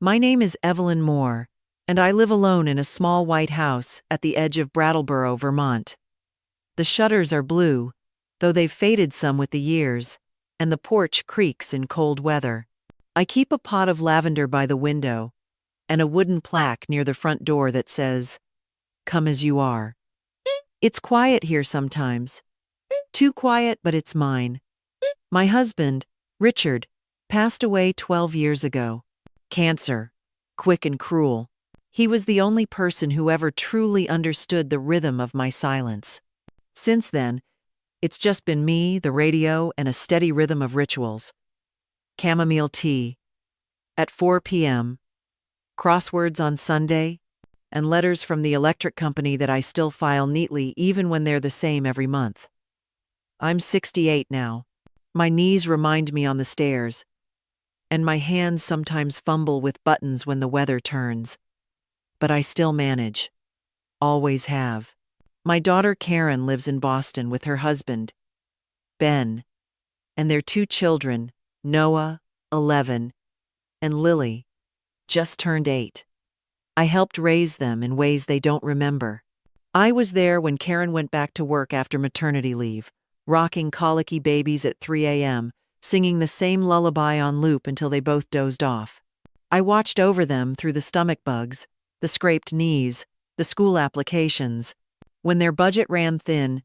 My name is Evelyn Moore, and I live alone in a small white house at the edge of Brattleboro, Vermont. The shutters are blue, though they've faded some with the years, and the porch creaks in cold weather. I keep a pot of lavender by the window, and a wooden plaque near the front door that says, "Come as you are." It's quiet here sometimes. Too quiet, but it's mine. My husband, Richard, passed away 12 years ago. Cancer. Quick and cruel. He was the only person who ever truly understood the rhythm of my silence. Since then, it's just been me, the radio, and a steady rhythm of rituals. Chamomile tea. At 4 p.m. Crosswords on Sunday, and letters from the electric company that I still file neatly even when they're the same every month. I'm 68 now. My knees remind me on the stairs, and my hands sometimes fumble with buttons when the weather turns. But I still manage. Always have. My daughter Karen lives in Boston with her husband, Ben, and their 2 children, Noah, 11, and Lily, just turned 8. I helped raise them in ways they don't remember. I was there when Karen went back to work after maternity leave, rocking colicky babies at 3 a.m., singing the same lullaby on loop until they both dozed off. I watched over them through the stomach bugs, the scraped knees, the school applications. When their budget ran thin,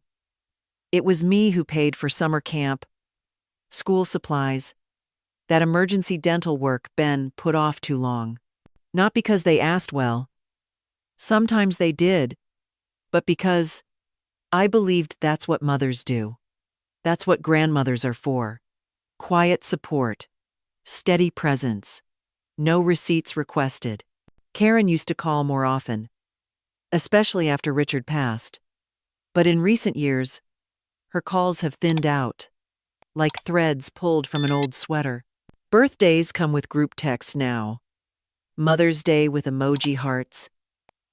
it was me who paid for summer camp, school supplies, that emergency dental work Ben put off too long. Not because they asked well. Sometimes they did, but because I believed that's what mothers do. That's what grandmothers are for. Quiet support, steady presence, no receipts requested. Karen used to call more often, especially after Richard passed. But in recent years, her calls have thinned out, like threads pulled from an old sweater. Birthdays come with group texts now. Mother's Day with emoji hearts.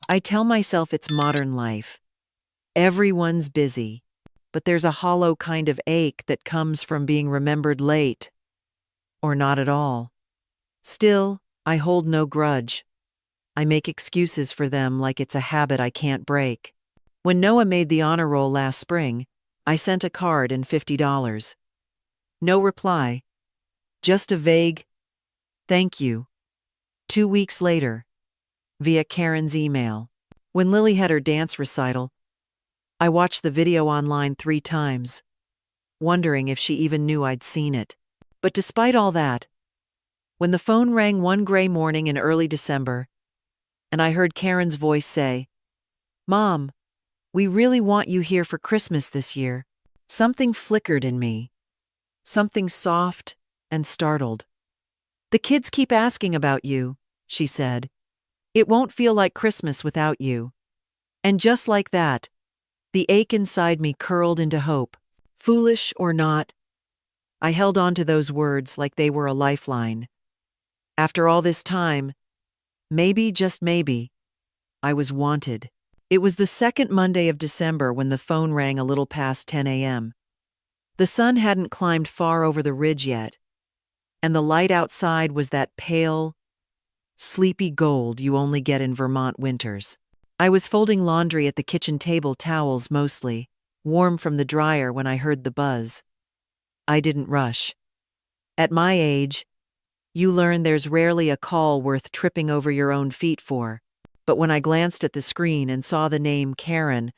I tell myself it's modern life. Everyone's busy, but there's a hollow kind of ache that comes from being remembered late, or not at all. Still, I hold no grudge. I make excuses for them like it's a habit I can't break. When Noah made the honor roll last spring, I sent a card and $50. No reply, just a vague, "Thank you." 2 weeks later, via Karen's email. When Lily had her dance recital, I watched the video online 3 times, wondering if she even knew I'd seen it. But despite all that, when the phone rang one gray morning in early December, and I heard Karen's voice say, "Mom, we really want you here for Christmas this year," something flickered in me. Something soft and startled. "The kids keep asking about you," she said. "It won't feel like Christmas without you." And just like that, the ache inside me curled into hope. Foolish or not, I held on to those words like they were a lifeline. After all this time, maybe, just maybe, I was wanted. It was the second Monday of December when the phone rang a little past 10 a.m. The sun hadn't climbed far over the ridge yet, and the light outside was that pale, sleepy gold you only get in Vermont winters. I was folding laundry at the kitchen table, towels mostly, warm from the dryer when I heard the buzz. I didn't rush. At my age, you learn there's rarely a call worth tripping over your own feet for. But when I glanced at the screen and saw the name Karen,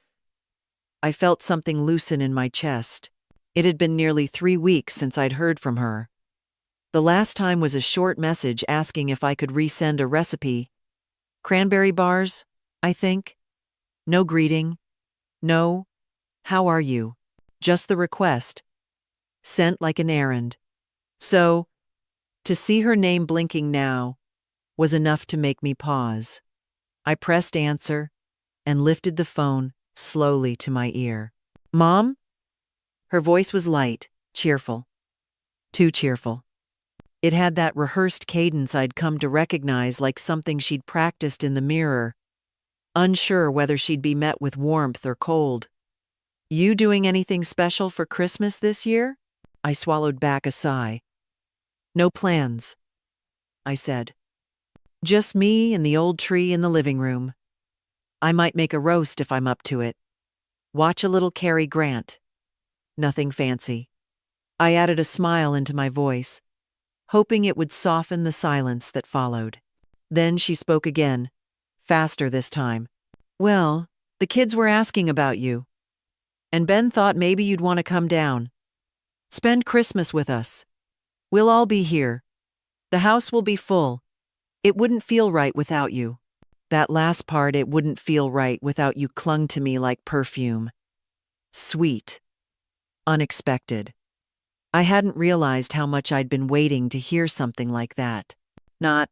I felt something loosen in my chest. It had been nearly 3 weeks since I'd heard from her. The last time was a short message asking if I could resend a recipe. Cranberry bars, I think. No greeting. No, "How are you?" Just the request. Sent like an errand. So, to see her name blinking now was enough to make me pause. I pressed answer and lifted the phone slowly to my ear. "Mom?" Her voice was light, cheerful. Too cheerful. It had that rehearsed cadence I'd come to recognize like something she'd practiced in the mirror, unsure whether she'd be met with warmth or cold. "You doing anything special for Christmas this year?" I swallowed back a sigh. "No plans," I said. Just me and the old tree in the living room. I might make a roast if I'm up to it. Watch a little Cary Grant. Nothing fancy. I added a smile into my voice, hoping it would soften the silence that followed. Then she spoke again, faster this time. Well, the kids were asking about you. And Ben thought maybe you'd want to come down. Spend Christmas with us. We'll all be here. The house will be full. It wouldn't feel right without you. That last part, it wouldn't feel right without you, clung to me like perfume. Sweet. Unexpected. I hadn't realized how much I'd been waiting to hear something like that. Not,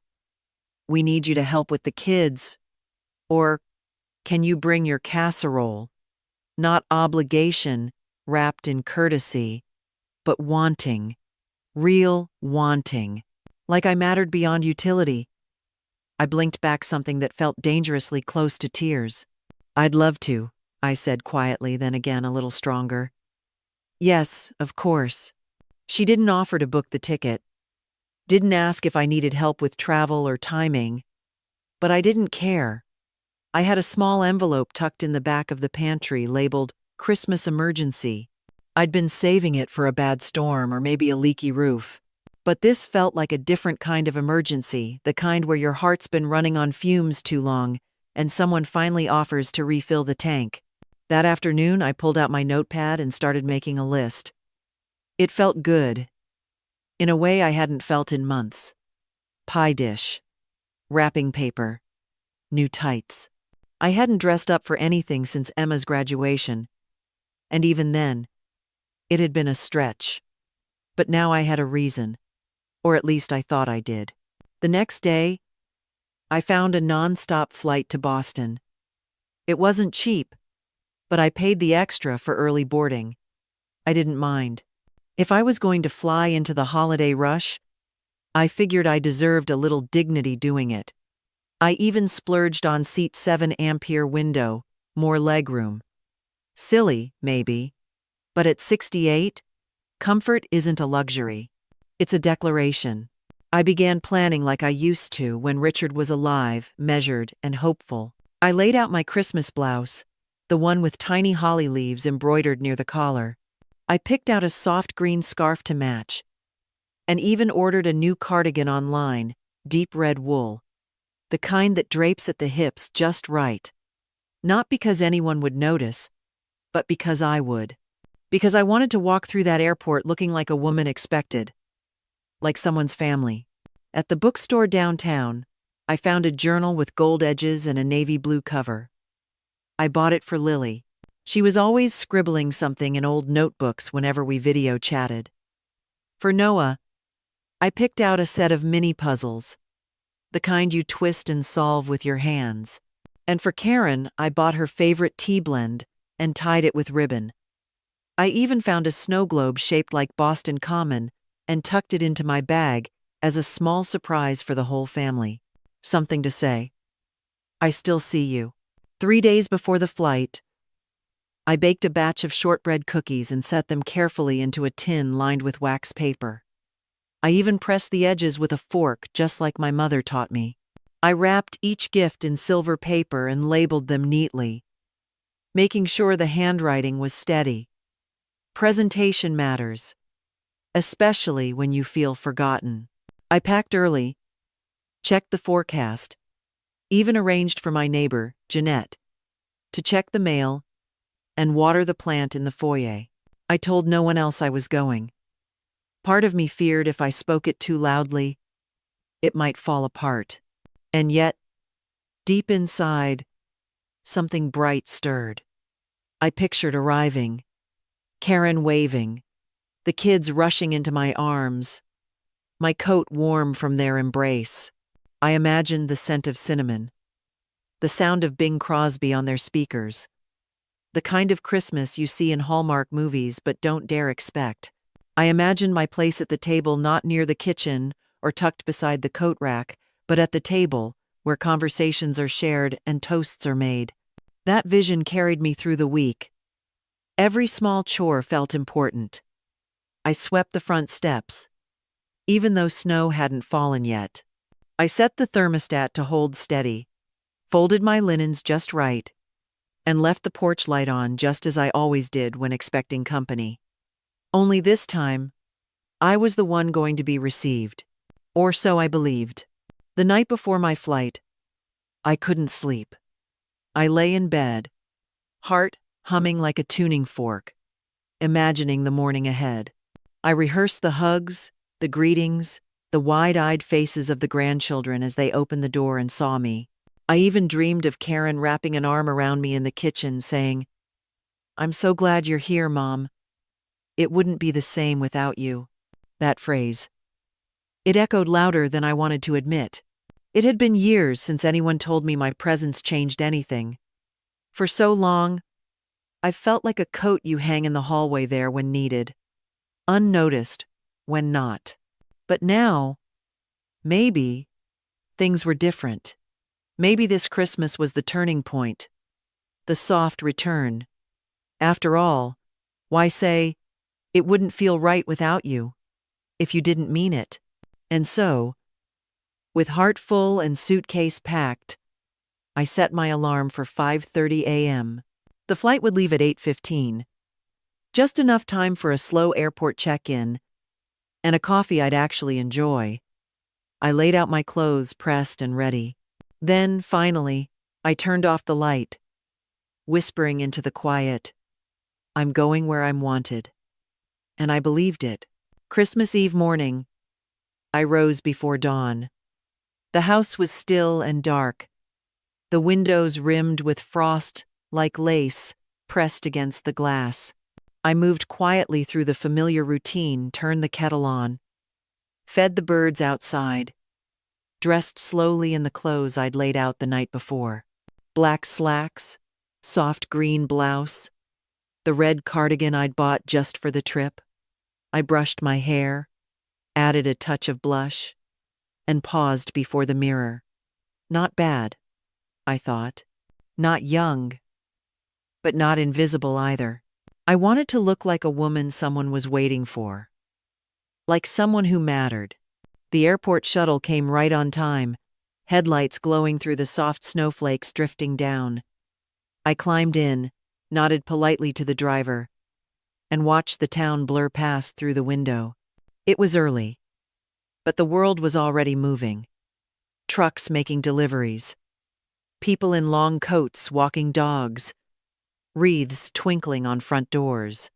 we need you to help with the kids. Or, can you bring your casserole? Not obligation, wrapped in courtesy, but wanting. Real wanting. Like I mattered beyond utility. I blinked back something that felt dangerously close to tears. I'd love to, I said quietly, then again a little stronger. Yes, of course. She didn't offer to book the ticket. Didn't ask if I needed help with travel or timing. But I didn't care. I had a small envelope tucked in the back of the pantry labeled Christmas Emergency. I'd been saving it for a bad storm or maybe a leaky roof. But this felt like a different kind of emergency, the kind where your heart's been running on fumes too long, and someone finally offers to refill the tank. That afternoon, I pulled out my notepad and started making a list. It felt good, in a way I hadn't felt in months. Pie dish, wrapping paper, new tights. I hadn't dressed up for anything since Emma's graduation, and even then, it had been a stretch. But now I had a reason. Or at least I thought I did. The next day, I found a non-stop flight to Boston. It wasn't cheap, but I paid the extra for early boarding. I didn't mind. If I was going to fly into the holiday rush, I figured I deserved a little dignity doing it. I even splurged on seat 7 ampere window, more legroom. Silly, maybe, but at 68, comfort isn't a luxury. It's a declaration. I began planning like I used to when Richard was alive, measured, and hopeful. I laid out my Christmas blouse, the one with tiny holly leaves embroidered near the collar. I picked out a soft green scarf to match, and even ordered a new cardigan online, deep red wool. The kind that drapes at the hips just right. Not because anyone would notice, but because I would. Because I wanted to walk through that airport looking like a woman expected. Like someone's family. At the bookstore downtown, I found a journal with gold edges and a navy blue cover. I bought it for Lily. She was always scribbling something in old notebooks whenever we video chatted. For Noah, I picked out a set of mini puzzles, the kind you twist and solve with your hands. And for Karen, I bought her favorite tea blend and tied it with ribbon. I even found a snow globe shaped like Boston Common and tucked it into my bag as a small surprise for the whole family. Something to say. I still see you. 3 days before the flight, I baked a batch of shortbread cookies and set them carefully into a tin lined with wax paper. I even pressed the edges with a fork, just like my mother taught me. I wrapped each gift in silver paper and labeled them neatly, making sure the handwriting was steady. Presentation matters, especially when you feel forgotten. I packed early, checked the forecast, even arranged for my neighbor, Jeanette, to check the mail and water the plant in the foyer. I told no one else I was going. Part of me feared if I spoke it too loudly, it might fall apart. And yet, deep inside, something bright stirred. I pictured arriving, Karen waving, the kids rushing into my arms, my coat warm from their embrace. I imagined the scent of cinnamon, the sound of Bing Crosby on their speakers, the kind of Christmas you see in Hallmark movies but don't dare expect. I imagined my place at the table, not near the kitchen or tucked beside the coat rack, but at the table, where conversations are shared and toasts are made. That vision carried me through the week. Every small chore felt important. I swept the front steps, even though snow hadn't fallen yet. I set the thermostat to hold steady, folded my linens just right, and left the porch light on just as I always did when expecting company. Only this time, I was the one going to be received. Or so I believed. The night before my flight, I couldn't sleep. I lay in bed, heart humming like a tuning fork, imagining the morning ahead. I rehearsed the hugs, the greetings, the wide-eyed faces of the grandchildren as they opened the door and saw me. I even dreamed of Karen wrapping an arm around me in the kitchen, saying, "I'm so glad you're here, Mom. It wouldn't be the same without you." That phrase. It echoed louder than I wanted to admit. It had been years since anyone told me my presence changed anything. For so long, I felt like a coat you hang in the hallway there when needed, unnoticed when not. But now, maybe, things were different. Maybe this Christmas was the turning point, the soft return. After all, why say, "It wouldn't feel right without you," if you didn't mean it? And so, with heart full and suitcase packed, I set my alarm for 5:30 a.m. The flight would leave at 8:15, just enough time for a slow airport check-in and a coffee I'd actually enjoy. I laid out my clothes pressed and ready. Then, finally, I turned off the light, whispering into the quiet, "I'm going where I'm wanted." And I believed it. Christmas Eve morning, I rose before dawn. The house was still and dark, the windows rimmed with frost like lace pressed against the glass. I moved quietly through the familiar routine, turned the kettle on, fed the birds outside, dressed slowly in the clothes I'd laid out the night before. Black slacks, soft green blouse, the red cardigan I'd bought just for the trip. I brushed my hair, added a touch of blush, and paused before the mirror. Not bad, I thought. Not young, but not invisible either. I wanted to look like a woman someone was waiting for. Like someone who mattered. The airport shuttle came right on time, headlights glowing through the soft snowflakes drifting down. I climbed in, nodded politely to the driver, and watched the town blur past through the window. It was early, but the world was already moving. Trucks making deliveries, people in long coats walking dogs, wreaths twinkling on front doors.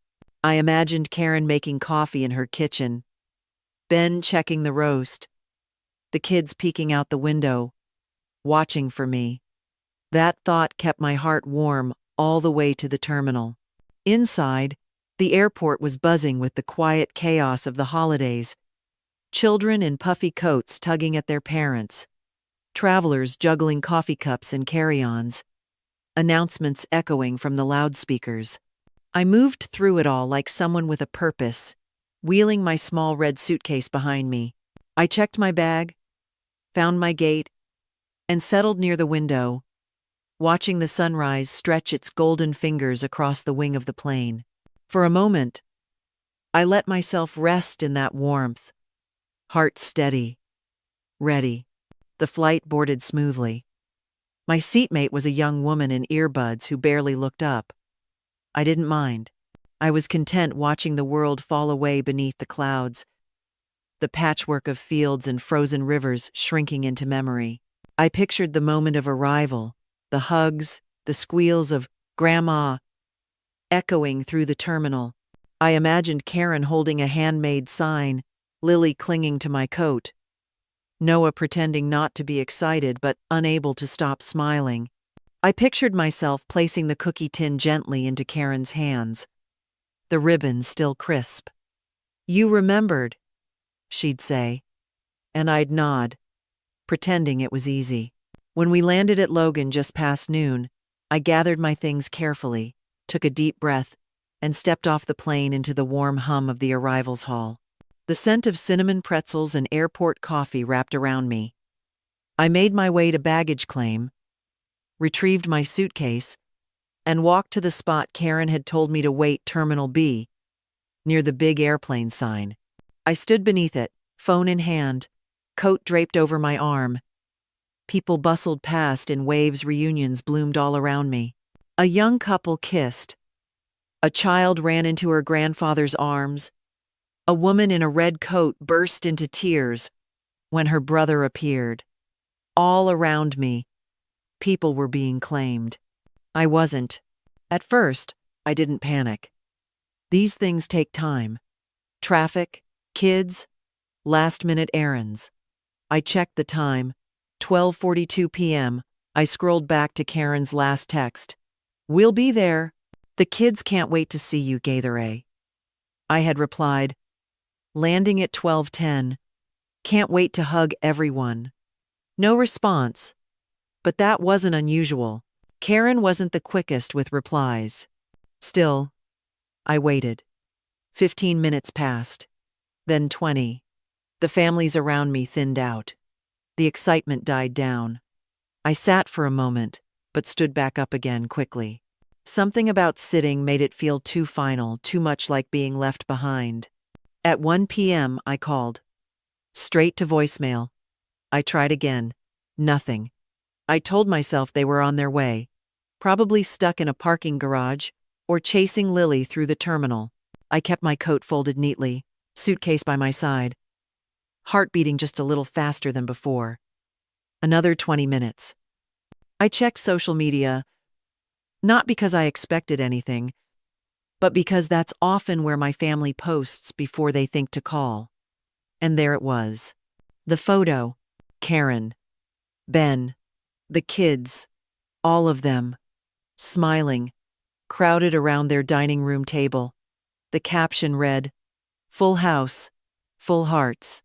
I imagined Karen making coffee in her kitchen, Ben checking the roast, the kids peeking out the window, watching for me. That thought kept my heart warm all the way to the terminal. Inside, the airport was buzzing with the quiet chaos of the holidays. Children in puffy coats tugging at their parents, travelers juggling coffee cups and carry-ons, announcements echoing from the loudspeakers. I moved through it all like someone with a purpose, wheeling my small red suitcase behind me. I checked my bag, found my gate, and settled near the window, watching the sunrise stretch its golden fingers across the wing of the plane. For a moment, I let myself rest in that warmth, heart steady, ready. The flight boarded smoothly. My seatmate was a young woman in earbuds who barely looked up. I didn't mind. I was content watching the world fall away beneath the clouds, the patchwork of fields and frozen rivers shrinking into memory. I pictured the moment of arrival, the hugs, the squeals of "Grandma" echoing through the terminal. I imagined Karen holding a handmade sign, Lily clinging to my coat, Noah pretending not to be excited but unable to stop smiling. I pictured myself placing the cookie tin gently into Karen's hands, the ribbon still crisp. "You remembered," she'd say, and I'd nod, pretending it was easy. When we landed at Logan just past noon, I gathered my things carefully, took a deep breath, and stepped off the plane into the warm hum of the arrivals hall. The scent of cinnamon pretzels and airport coffee wrapped around me. I made my way to baggage claim, retrieved my suitcase, and walked to the spot Karen had told me to wait, Terminal B, near the big airplane sign. I stood beneath it, phone in hand, coat draped over my arm. People bustled past in waves, reunions bloomed all around me. A young couple kissed. A child ran into her grandfather's arms. A woman in a red coat burst into tears when her brother appeared. All around me, people were being claimed. I wasn't. At first, I didn't panic. These things take time. Traffic, kids, last-minute errands. I checked the time. 12:42 p.m. I scrolled back to Karen's last text. "We'll be there. The kids can't wait to see you, Gaither." I had replied, landing at 12:10. "Can't wait to hug everyone." No response. But that wasn't unusual. Karen wasn't the quickest with replies. Still, I waited. 15 minutes passed. Then 20. The families around me thinned out. The excitement died down. I sat for a moment, but stood back up again quickly. Something about sitting made it feel too final, too much like being left behind. At 1 p.m., I called. Straight to voicemail. I tried again. Nothing. I told myself they were on their way, probably stuck in a parking garage or chasing Lily through the terminal. I kept my coat folded neatly, suitcase by my side, heart beating just a little faster than before. Another 20 minutes. I checked social media, not because I expected anything, but because that's often where my family posts before they think to call. And there it was. The photo. Karen. Ben. The kids. All of them. Smiling. Crowded around their dining room table. The caption read, "Full house. Full hearts.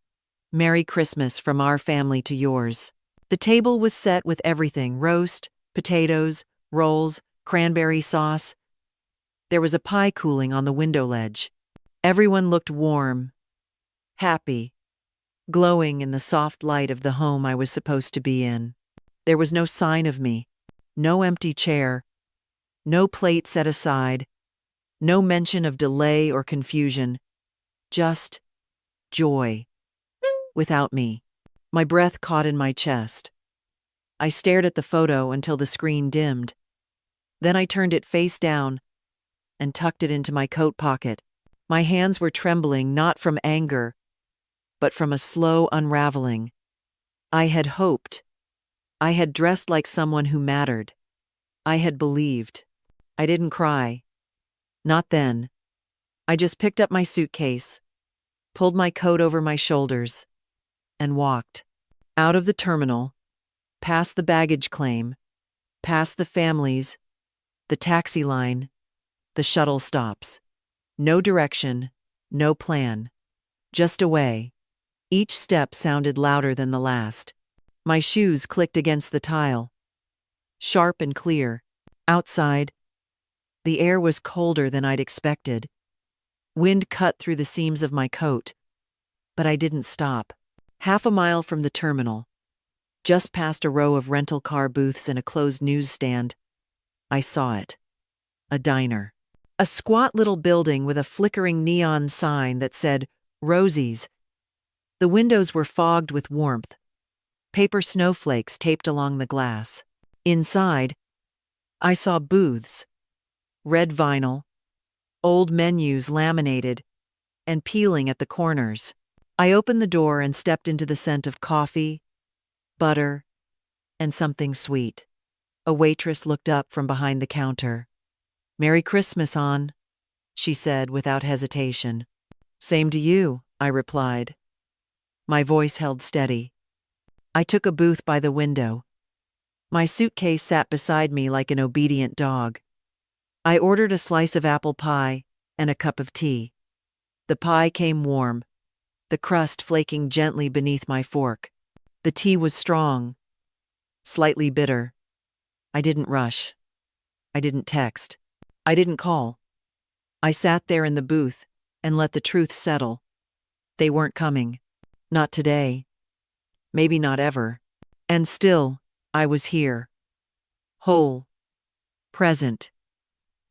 Merry Christmas from our family to yours." The table was set with everything: roast, potatoes, rolls, cranberry sauce. There was a pie cooling on the window ledge. Everyone looked warm, happy, glowing in the soft light of the home I was supposed to be in. There was no sign of me, no empty chair, no plate set aside, no mention of delay or confusion, just joy. Without me. My breath caught in my chest. I stared at the photo until the screen dimmed. Then I turned it face down and tucked it into my coat pocket. My hands were trembling, not from anger, but from a slow unraveling. I had hoped. I had dressed like someone who mattered. I had believed. I didn't cry. Not then. I just picked up my suitcase, pulled my coat over my shoulders, and walked. Out of the terminal, past the baggage claim, past the families, the taxi line, the shuttle stops. No direction, no plan. Just away. Each step sounded louder than the last. My shoes clicked against the tile. Sharp and clear. Outside, the air was colder than I'd expected. Wind cut through the seams of my coat. But I didn't stop. Half a mile from the terminal, just past a row of rental car booths and a closed newsstand, I saw it. A diner. A squat little building with a flickering neon sign that said, "Rosie's." The windows were fogged with warmth. Paper snowflakes taped along the glass. Inside, I saw booths. Red vinyl, old menus laminated, and peeling at the corners. I opened the door and stepped into the scent of coffee, butter, and something sweet. A waitress looked up from behind the counter. "Merry Christmas, Ann," she said without hesitation. "Same to you," I replied. My voice held steady. I took a booth by the window. My suitcase sat beside me like an obedient dog. I ordered a slice of apple pie and a cup of tea. The pie came warm, the crust flaking gently beneath my fork. The tea was strong, slightly bitter. I didn't rush. I didn't text. I didn't call. I sat there in the booth and let the truth settle. They weren't coming. Not today. Maybe not ever. And still, I was here. Whole. Present.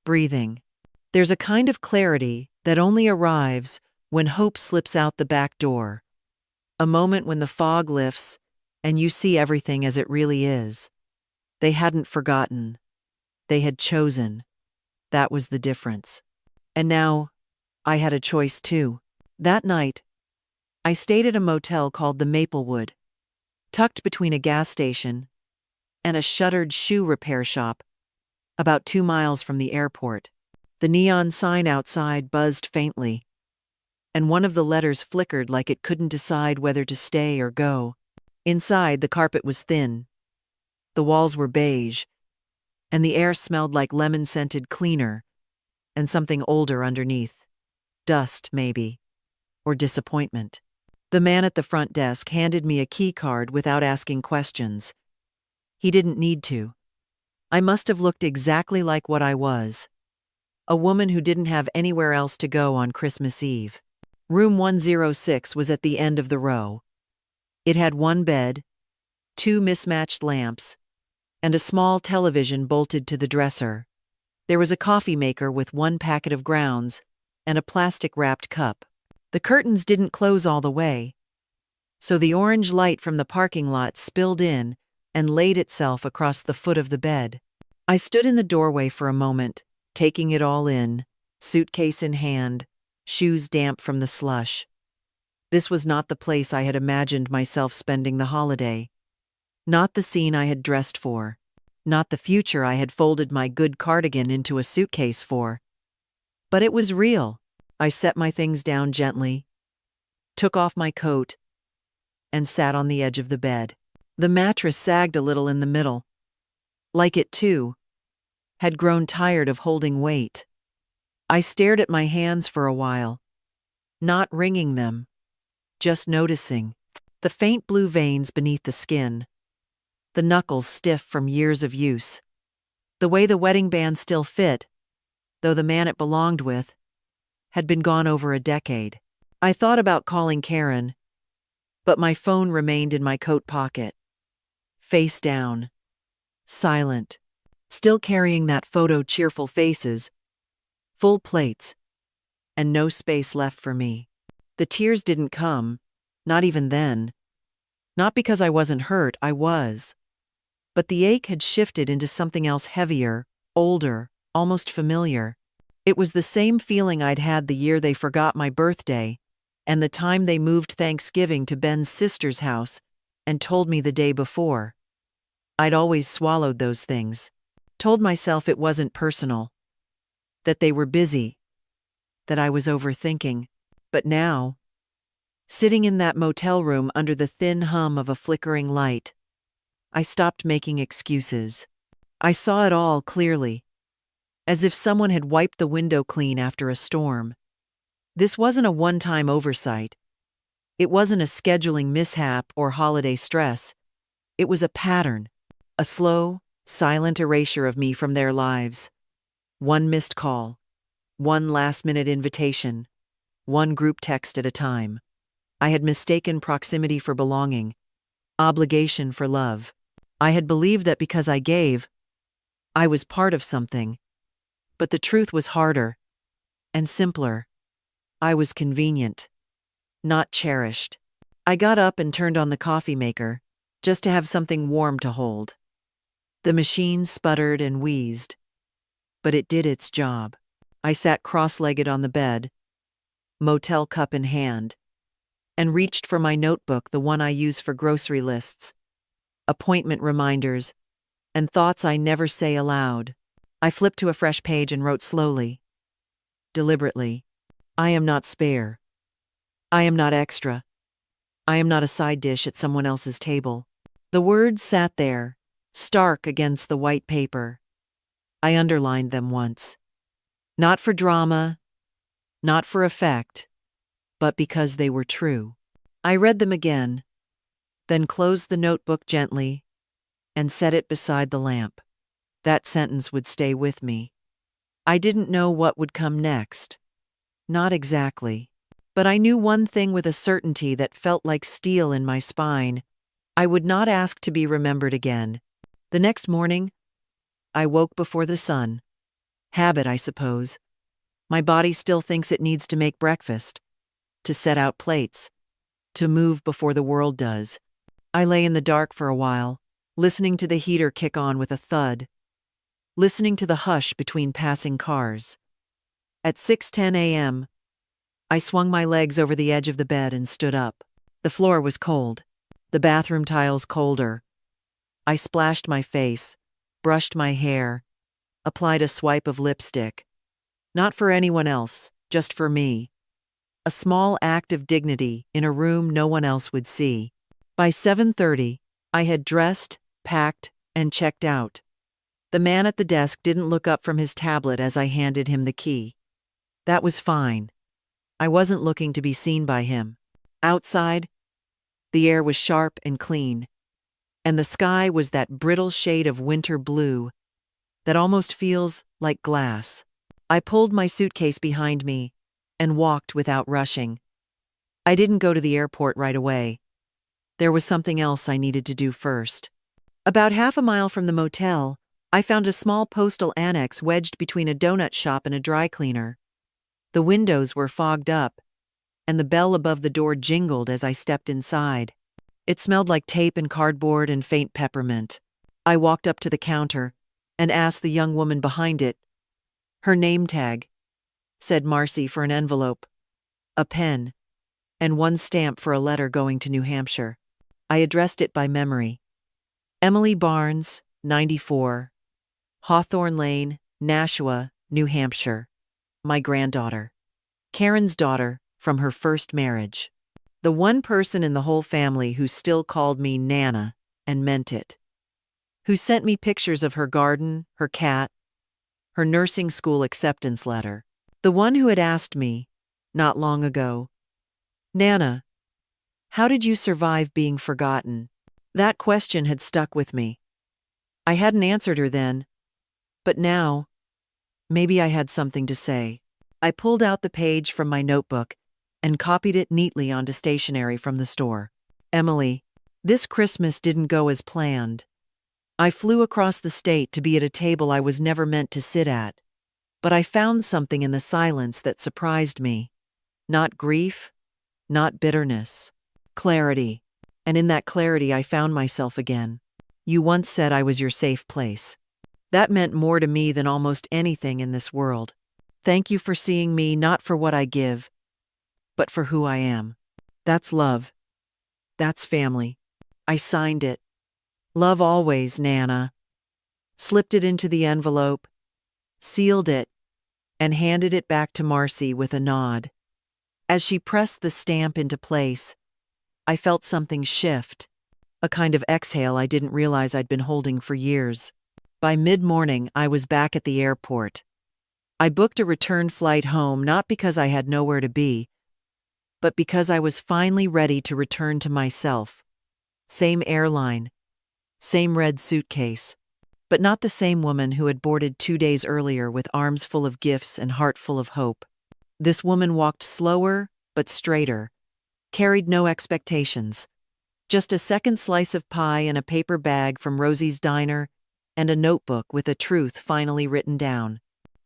Breathing. There's a kind of clarity that only arrives when hope slips out the back door. A moment when the fog lifts and you see everything as it really is. They hadn't forgotten. They had chosen. That was the difference. And now, I had a choice too. That night, I stayed at a motel called the Maplewood, tucked between a gas station and a shuttered shoe repair shop, about 2 miles from the airport. The neon sign outside buzzed faintly, and one of the letters flickered like it couldn't decide whether to stay or go. Inside, the carpet was thin, the walls were beige, and the air smelled like lemon-scented cleaner and something older underneath. Dust, maybe, or disappointment. The man at the front desk handed me a key card without asking questions. He didn't need to. I must have looked exactly like what I was. A woman who didn't have anywhere else to go on Christmas Eve. Room 106 was at the end of the row. It had one bed, 2 mismatched lamps, and a small television bolted to the dresser. There was a coffee maker with 1 packet of grounds and a plastic-wrapped cup. The curtains didn't close all the way, so the orange light from the parking lot spilled in and laid itself across the foot of the bed. I stood in the doorway for a moment, taking it all in, suitcase in hand, shoes damp from the slush. This was not the place I had imagined myself spending the holiday. Not the scene I had dressed for. Not the future I had folded my good cardigan into a suitcase for. But it was real. I set my things down gently, took off my coat, and sat on the edge of the bed. The mattress sagged a little in the middle. Like it, too, had grown tired of holding weight. I stared at my hands for a while, not wringing them, just noticing the faint blue veins beneath the skin, the knuckles stiff from years of use, the way the wedding band still fit, though the man it belonged with had been gone over a decade. I thought about calling Karen, but my phone remained in my coat pocket, face down, silent, still carrying that photo cheerful faces, full plates, and no space left for me. The tears didn't come, not even then. Not because I wasn't hurt, I was. But the ache had shifted into something else heavier, older, almost familiar. It was the same feeling I'd had the year they forgot my birthday, and the time they moved Thanksgiving to Ben's sister's house and told me the day before. I'd always swallowed those things, told myself it wasn't personal, that they were busy, that I was overthinking. But now, sitting in that motel room under the thin hum of a flickering light, I stopped making excuses. I saw it all clearly, as if someone had wiped the window clean after a storm. This wasn't a one-time oversight. It wasn't a scheduling mishap or holiday stress. It was a pattern, a slow, silent erasure of me from their lives. One missed call, one last-minute invitation, one group text at a time. I had mistaken proximity for belonging, obligation for love. I had believed that because I gave, I was part of something. But the truth was harder and simpler. I was convenient, not cherished. I got up and turned on the coffee maker, just to have something warm to hold. The machine sputtered and wheezed, but it did its job. I sat cross-legged on the bed, motel cup in hand, and reached for my notebook, the one I use for grocery lists, appointment reminders, and thoughts I never say aloud. I flipped to a fresh page and wrote slowly, deliberately, I am not spare. I am not extra. I am not a side dish at someone else's table. The words sat there, stark against the white paper. I underlined them once. Not for drama, not for effect, but because they were true. I read them again, then closed the notebook gently and set it beside the lamp. That sentence would stay with me. I didn't know what would come next. Not exactly. But I knew one thing with a certainty that felt like steel in my spine. I would not ask to be remembered again. The next morning, I woke before the sun. Habit, I suppose. My body still thinks it needs to make breakfast, to set out plates, to move before the world does. I lay in the dark for a while, listening to the heater kick on with a thud, listening to the hush between passing cars. At 6:10 a.m., I swung my legs over the edge of the bed and stood up. The floor was cold, the bathroom tiles colder. I splashed my face, brushed my hair, applied a swipe of lipstick. Not for anyone else, just for me. A small act of dignity in a room no one else would see. By 7:30, I had dressed, packed, and checked out. The man at the desk didn't look up from his tablet as I handed him the key. That was fine. I wasn't looking to be seen by him. Outside, the air was sharp and clean, and the sky was that brittle shade of winter blue that almost feels like glass. I pulled my suitcase behind me and walked without rushing. I didn't go to the airport right away. There was something else I needed to do first. About half a mile from the motel, I found a small postal annex wedged between a donut shop and a dry cleaner. The windows were fogged up, and the bell above the door jingled as I stepped inside. It smelled like tape and cardboard and faint peppermint. I walked up to the counter and asked the young woman behind it. Her name tag said Marcy for an envelope, a pen, and one stamp for a letter going to New Hampshire. I addressed it by memory. Emily Barnes, 94, Hawthorne Lane, Nashua, New Hampshire. My granddaughter. Karen's daughter from her first marriage. The one person in the whole family who still called me Nana and meant it. Who sent me pictures of her garden, her cat, her nursing school acceptance letter. The one who had asked me, not long ago, Nana, how did you survive being forgotten? That question had stuck with me. I hadn't answered her then, but now, maybe I had something to say. I pulled out the page from my notebook and copied it neatly onto stationery from the store. Emily, this Christmas didn't go as planned. I flew across the state to be at a table I was never meant to sit at, but I found something in the silence that surprised me. Not grief, not bitterness, clarity. And in that clarity I found myself again. You once said I was your safe place. That meant more to me than almost anything in this world. Thank you for seeing me not for what I give, but for who I am. That's love. That's family. I signed it. Love always, Nana. Slipped it into the envelope, sealed it, and handed it back to Marcy with a nod. As she pressed the stamp into place, I felt something shift, a kind of exhale I didn't realize I'd been holding for years. By mid-morning, I was back at the airport. I booked a return flight home not because I had nowhere to be, but because I was finally ready to return to myself. Same airline, same red suitcase, but not the same woman who had boarded 2 days earlier with arms full of gifts and heart full of hope. This woman walked slower, but straighter, carried no expectations. Just a second slice of pie in a paper bag from Rosie's Diner and a notebook with a truth finally written down.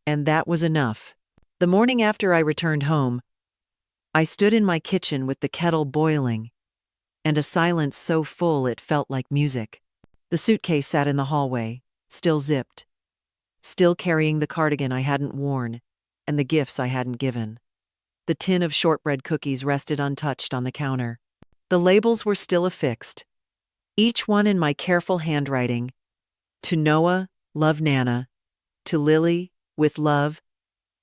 And that was enough. The morning after I returned home, I stood in my kitchen with the kettle boiling, and a silence so full it felt like music. The suitcase sat in the hallway, still zipped, still carrying the cardigan I hadn't worn and the gifts I hadn't given. The tin of shortbread cookies rested untouched on the counter. The labels were still affixed, each one in my careful handwriting. To Noah, love Nana. To Lily, with love.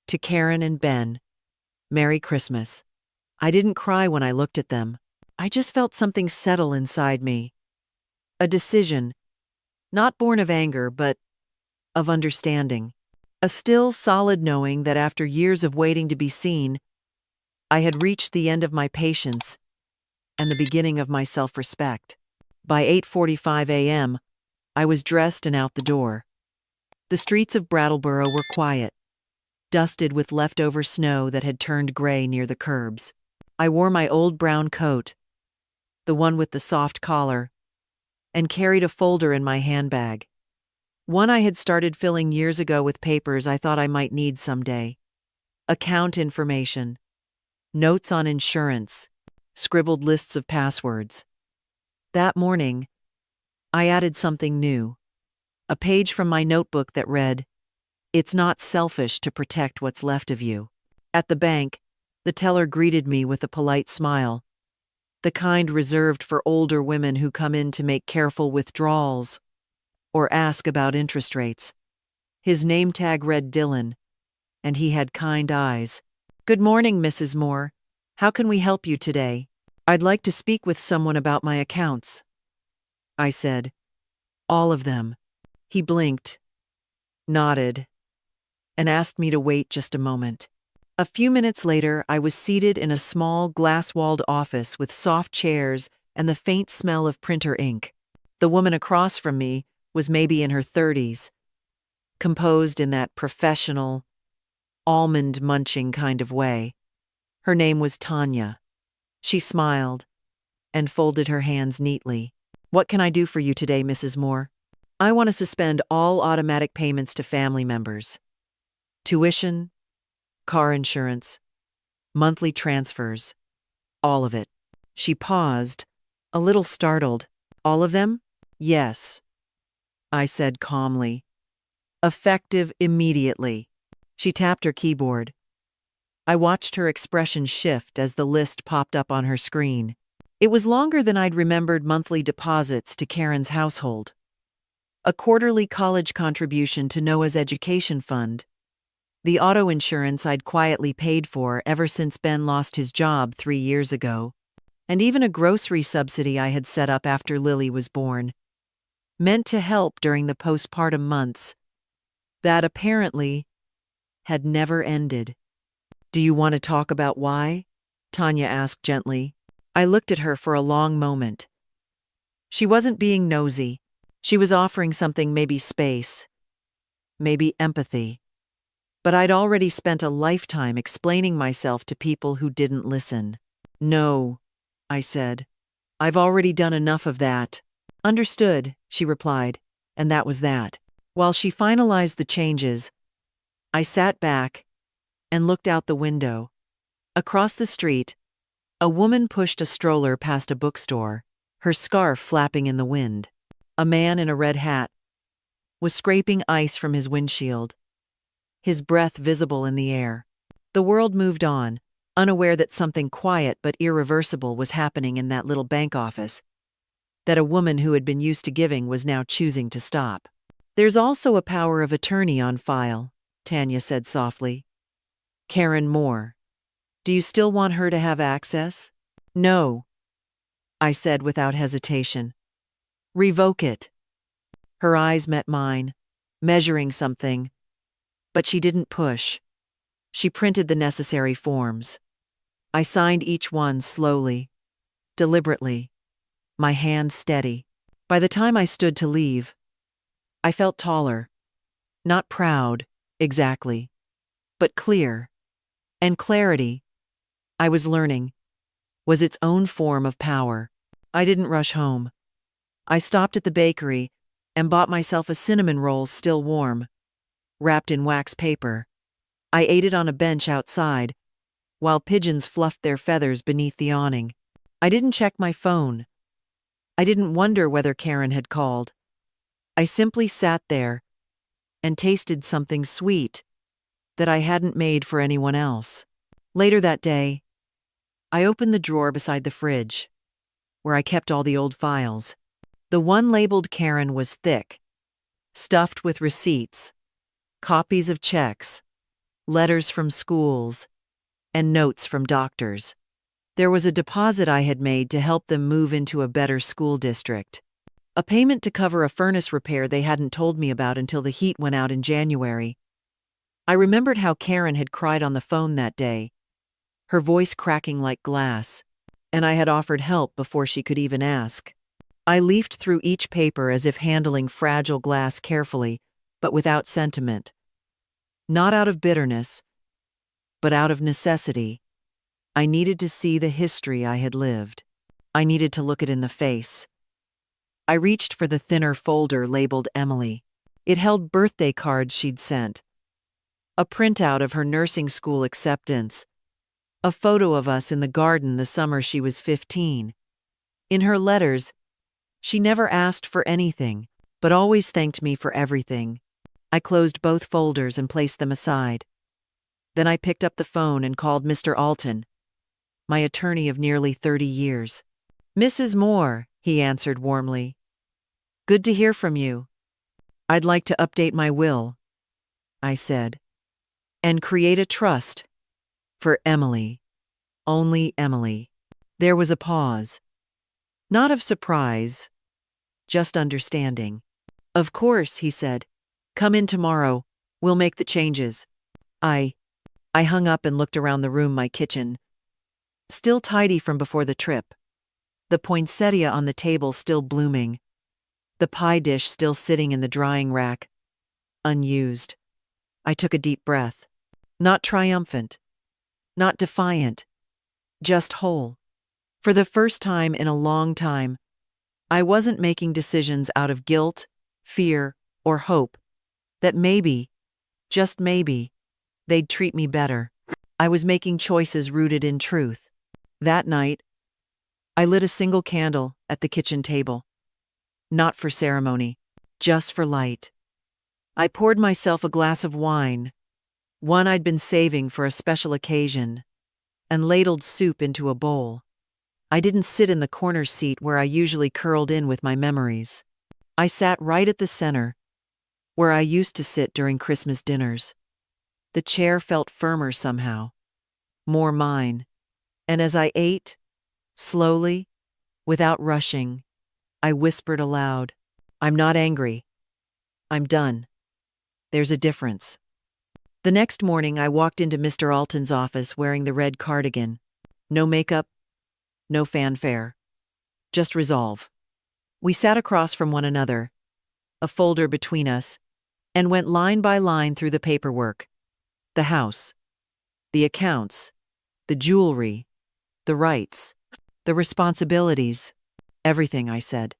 To Karen and Ben, Merry Christmas. I didn't cry when I looked at them. I just felt something settle inside me. A decision, not born of anger, but of understanding. A still, solid knowing that after years of waiting to be seen, I had reached the end of my patience and the beginning of my self-respect. By 8:45 a.m., I was dressed and out the door. The streets of Brattleboro were quiet, dusted with leftover snow that had turned gray near the curbs. I wore my old brown coat, the one with the soft collar, and carried a folder in my handbag. One I had started filling years ago with papers I thought I might need someday. Account information, notes on insurance, scribbled lists of passwords. That morning, I added something new. A page from my notebook that read, "It's not selfish to protect what's left of you." At the bank, the teller greeted me with a polite smile, the kind reserved for older women who come in to make careful withdrawals or ask about interest rates. His name tag read Dylan, and he had kind eyes. "Good morning, Mrs. Moore. How can we help you today?" "I'd like to speak with someone about my accounts," I said. "All of them." He blinked, nodded, and asked me to wait just a moment. A few minutes later, I was seated in a small glass-walled office with soft chairs and the faint smell of printer ink. The woman across from me was maybe in her 30s, composed in that professional, almond-munching kind of way. Her name was Tanya. She smiled and folded her hands neatly. "What can I do for you today, Mrs. Moore?" "I want to suspend all automatic payments to family members. Tuition, car insurance, monthly transfers, all of it." She paused, a little startled. "All of them?" "Yes," I said calmly. "Effective immediately." She tapped her keyboard. I watched her expression shift as the list popped up on her screen. It was longer than I'd remembered monthly deposits to Karen's household. A quarterly college contribution to Noah's education fund. The auto insurance I'd quietly paid for ever since Ben lost his job 3 years ago. And even a grocery subsidy I had set up after Lily was born. Meant to help during the postpartum months. That apparently had never ended. "Do you want to talk about why?" Tanya asked gently. I looked at her for a long moment. She wasn't being nosy. She was offering something, maybe space, maybe empathy. But I'd already spent a lifetime explaining myself to people who didn't listen. "No," I said. "I've already done enough of that." "Understood," she replied, and that was that. While she finalized the changes, I sat back and looked out the window. Across the street, a woman pushed a stroller past a bookstore, her scarf flapping in the wind. A man in a red hat was scraping ice from his windshield, his breath visible in the air. The world moved on, unaware that something quiet but irreversible was happening in that little bank office, that a woman who had been used to giving was now choosing to stop. "There's also a power of attorney on file," Tanya said softly. "Karen Moore. Do you still want her to have access?" "No," I said without hesitation. "Revoke it." Her eyes met mine, measuring something, but she didn't push. She printed the necessary forms. I signed each one slowly, deliberately, my hand steady. By the time I stood to leave, I felt taller. Not proud, exactly, but clear. And clarity, I was learning, was its own form of power. I didn't rush home. I stopped at the bakery and bought myself a cinnamon roll still warm, wrapped in wax paper. I ate it on a bench outside, while pigeons fluffed their feathers beneath the awning. I didn't check my phone. I didn't wonder whether Karen had called. I simply sat there and tasted something sweet that I hadn't made for anyone else. Later that day, I opened the drawer beside the fridge, where I kept all the old files. The one labeled Karen was thick, stuffed with receipts, copies of checks, letters from schools, and notes from doctors. There was a deposit I had made to help them move into a better school district. A payment to cover a furnace repair they hadn't told me about until the heat went out in January. I remembered how Karen had cried on the phone that day, her voice cracking like glass, and I had offered help before she could even ask. I leafed through each paper as if handling fragile glass carefully, but without sentiment. Not out of bitterness, but out of necessity. I needed to see the history I had lived. I needed to look it in the face. I reached for the thinner folder labeled Emily. It held birthday cards she'd sent, a printout of her nursing school acceptance, A photo of us in the garden the summer she was 15. In her letters, she never asked for anything, but always thanked me for everything. I closed both folders and placed them aside. Then I picked up the phone and called Mr. Alton, my attorney of nearly 30 years. "Mrs. Moore," he answered warmly. "Good to hear from you. I'd like to update my will," I said, "and create a trust for Emily. Only Emily." There was a pause. Not of surprise, just understanding. "Of course," he said. "Come in tomorrow. We'll make the changes." I hung up and looked around the room, my kitchen, still tidy from before the trip. The poinsettia on the table still blooming. The pie dish still sitting in the drying rack, unused. I took a deep breath. Not triumphant, not defiant, just whole. For the first time in a long time, I wasn't making decisions out of guilt, fear, or hope that maybe, just maybe, they'd treat me better. I was making choices rooted in truth. That night, I lit a single candle at the kitchen table. Not for ceremony, just for light. I poured myself a glass of wine, one I'd been saving for a special occasion, and ladled soup into a bowl. I didn't sit in the corner seat where I usually curled in with my memories. I sat right at the center, where I used to sit during Christmas dinners. The chair felt firmer somehow, more mine, and as I ate, slowly, without rushing, I whispered aloud, "I'm not angry. I'm done. There's a difference." The next morning, I walked into Mr. Alton's office wearing the red cardigan. No makeup, no fanfare. Just resolve. We sat across from one another, a folder between us, and went line by line through the paperwork. The house, the accounts, the jewelry, the rights, the responsibilities. "Everything," I said,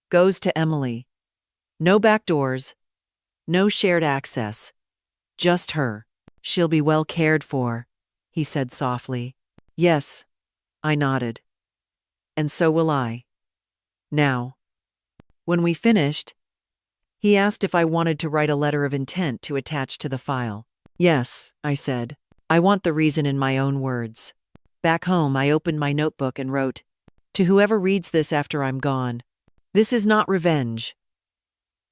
"goes to Emily. No back doors, no shared access. Just her. She'll be well cared for," he said softly. "Yes," I nodded. "And so will I." Now, when we finished, he asked if I wanted to write a letter of intent to attach to the file. "Yes," I said. "I want the reason in my own words." Back home, I opened my notebook and wrote, "To whoever reads this after I'm gone, this is not revenge.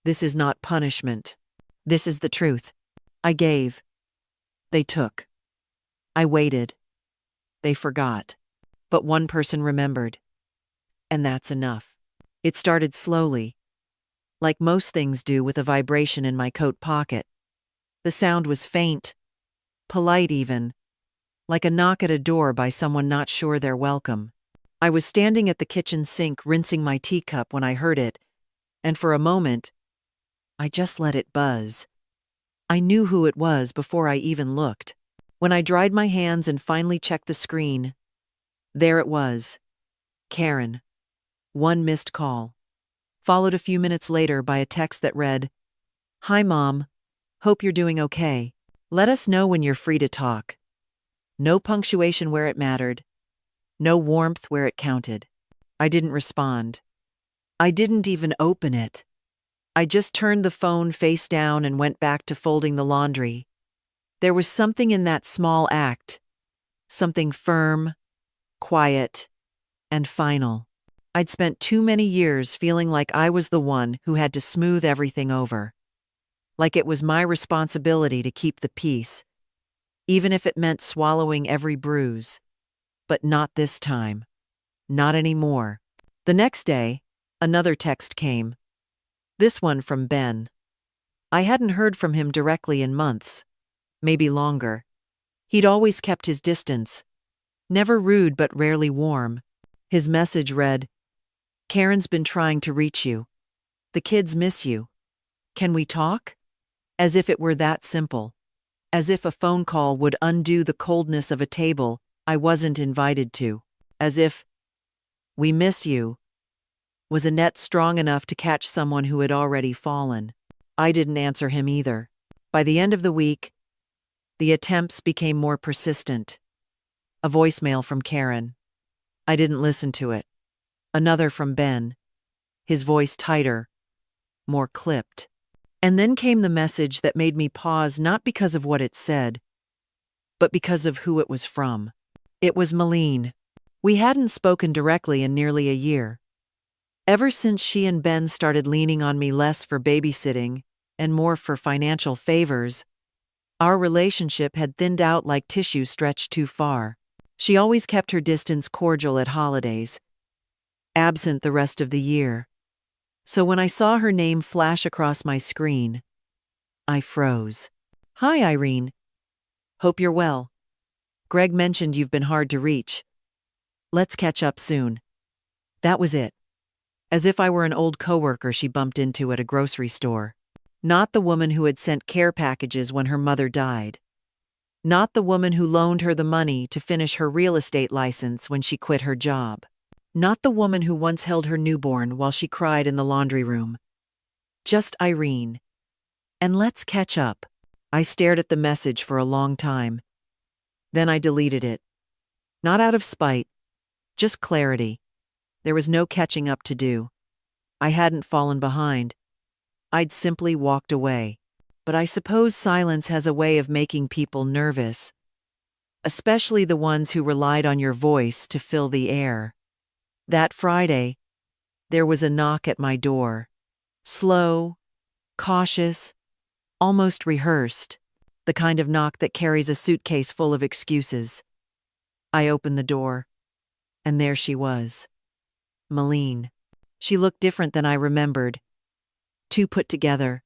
This is not punishment. This is the truth. I gave. They took. I waited. They forgot. But one person remembered. And that's enough." It started slowly, like most things do, with a vibration in my coat pocket. The sound was faint, polite even, like a knock at a door by someone not sure they're welcome. I was standing at the kitchen sink rinsing my teacup when I heard it, and for a moment, I just let it buzz. I knew who it was before I even looked. When I dried my hands and finally checked the screen, there it was. Karen. One missed call. Followed a few minutes later by a text that read, "Hi, Mom. Hope you're doing okay. Let us know when you're free to talk." No punctuation where it mattered. No warmth where it counted. I didn't respond. I didn't even open it. I just turned the phone face down and went back to folding the laundry. There was something in that small act. Something firm, quiet, and final. I'd spent too many years feeling like I was the one who had to smooth everything over. Like it was my responsibility to keep the peace, even if it meant swallowing every bruise. But not this time. Not anymore. The next day, another text came. This one from Ben. I hadn't heard from him directly in months, maybe longer. He'd always kept his distance. Never rude but rarely warm. His message read, "Karen's been trying to reach you. The kids miss you. Can we talk?" As if it were that simple. As if a phone call would undo the coldness of a table I wasn't invited to. As if, "We miss you," was a net strong enough to catch someone who had already fallen. I didn't answer him either. By the end of the week, the attempts became more persistent. A voicemail from Karen. I didn't listen to it. Another from Ben. His voice tighter, more clipped. And then came the message that made me pause, not because of what it said, but because of who it was from. It was Malene. We hadn't spoken directly in nearly a year. Ever since she and Ben started leaning on me less for babysitting and more for financial favors, our relationship had thinned out like tissue stretched too far. She always kept her distance cordial at holidays, absent the rest of the year. So when I saw her name flash across my screen, I froze. Hi, Irene. Hope you're well. Greg mentioned you've been hard to reach. Let's catch up soon. That was it. As if I were an old coworker she bumped into at a grocery store. Not the woman who had sent care packages when her mother died. Not the woman who loaned her the money to finish her real estate license when she quit her job. Not the woman who once held her newborn while she cried in the laundry room. Just Irene. And let's catch up. I stared at the message for a long time. Then I deleted it. Not out of spite, just clarity. There was no catching up to do. I hadn't fallen behind. I'd simply walked away. But I suppose silence has a way of making people nervous, especially the ones who relied on your voice to fill the air. That Friday, there was a knock at my door. Slow, cautious, almost rehearsed, the kind of knock that carries a suitcase full of excuses. I opened the door, and there she was. Malene. She looked different than I remembered. Too put together.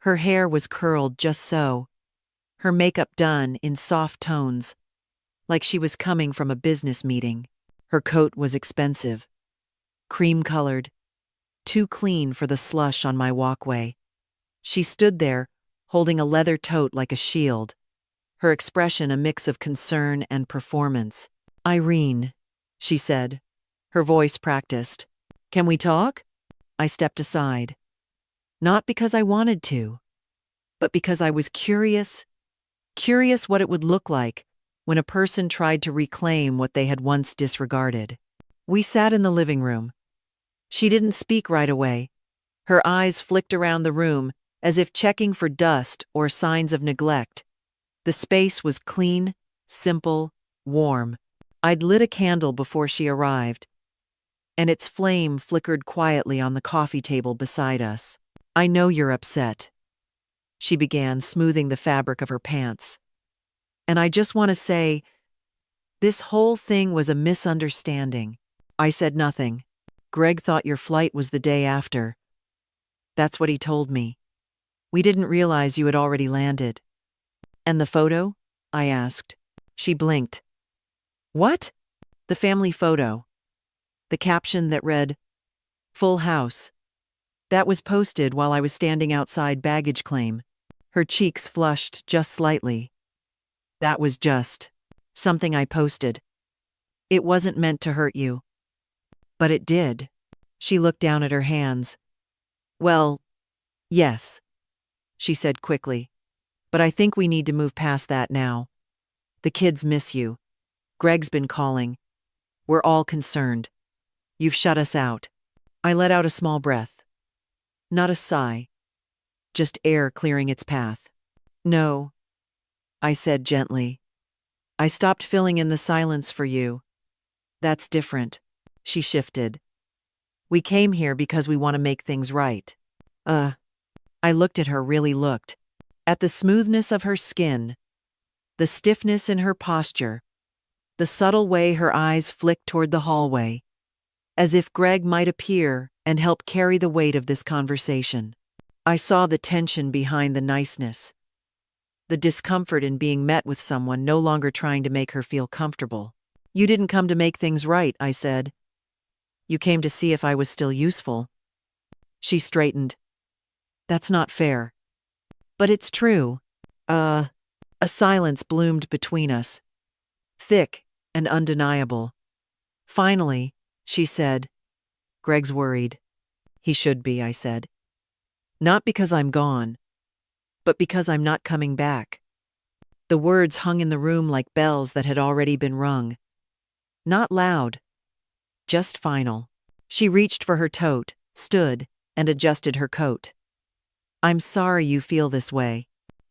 Her hair was curled just so, her makeup done in soft tones, like she was coming from a business meeting. Her coat was expensive, cream-colored, too clean for the slush on my walkway. She stood there, holding a leather tote like a shield, her expression a mix of concern and performance. Irene, she said, her voice practiced. Can we talk? I stepped aside. Not because I wanted to, but because I was curious what it would look like when a person tried to reclaim what they had once disregarded. We sat in the living room. She didn't speak right away. Her eyes flicked around the room as if checking for dust or signs of neglect. The space was clean, simple, warm. I'd lit a candle before she arrived, and its flame flickered quietly on the coffee table beside us. I know you're upset, she began, smoothing the fabric of her pants. And I just want to say, this whole thing was a misunderstanding. I said nothing. Greg thought your flight was the day after. That's what he told me. We didn't realize you had already landed. And the photo? I asked. She blinked. What? The family photo. The caption that read, "Full house." That was posted while I was standing outside baggage claim. Her cheeks flushed just slightly. That was just something I posted. It wasn't meant to hurt you. But it did. She looked down at her hands. Well, yes, she said quickly. But I think we need to move past that now. The kids miss you. Greg's been calling. We're all concerned. You've shut us out. I let out a small breath. Not a sigh. Just air clearing its path. No, I said gently. I stopped filling in the silence for you. That's different. She shifted. We came here because we want to make things right. I looked at her, really looked. At the smoothness of her skin, the stiffness in her posture, the subtle way her eyes flicked toward the hallway, as if Greg might appear and help carry the weight of this conversation. I saw the tension behind the niceness, the discomfort in being met with someone no longer trying to make her feel comfortable. You didn't come to make things right, I said. You came to see if I was still useful. She straightened. That's not fair. But it's true. A silence bloomed between us, thick and undeniable. Finally, she said, Greg's worried. He should be, I said. Not because I'm gone, but because I'm not coming back. The words hung in the room like bells that had already been rung. Not loud, just final. She reached for her tote, stood, and adjusted her coat. I'm sorry you feel this way.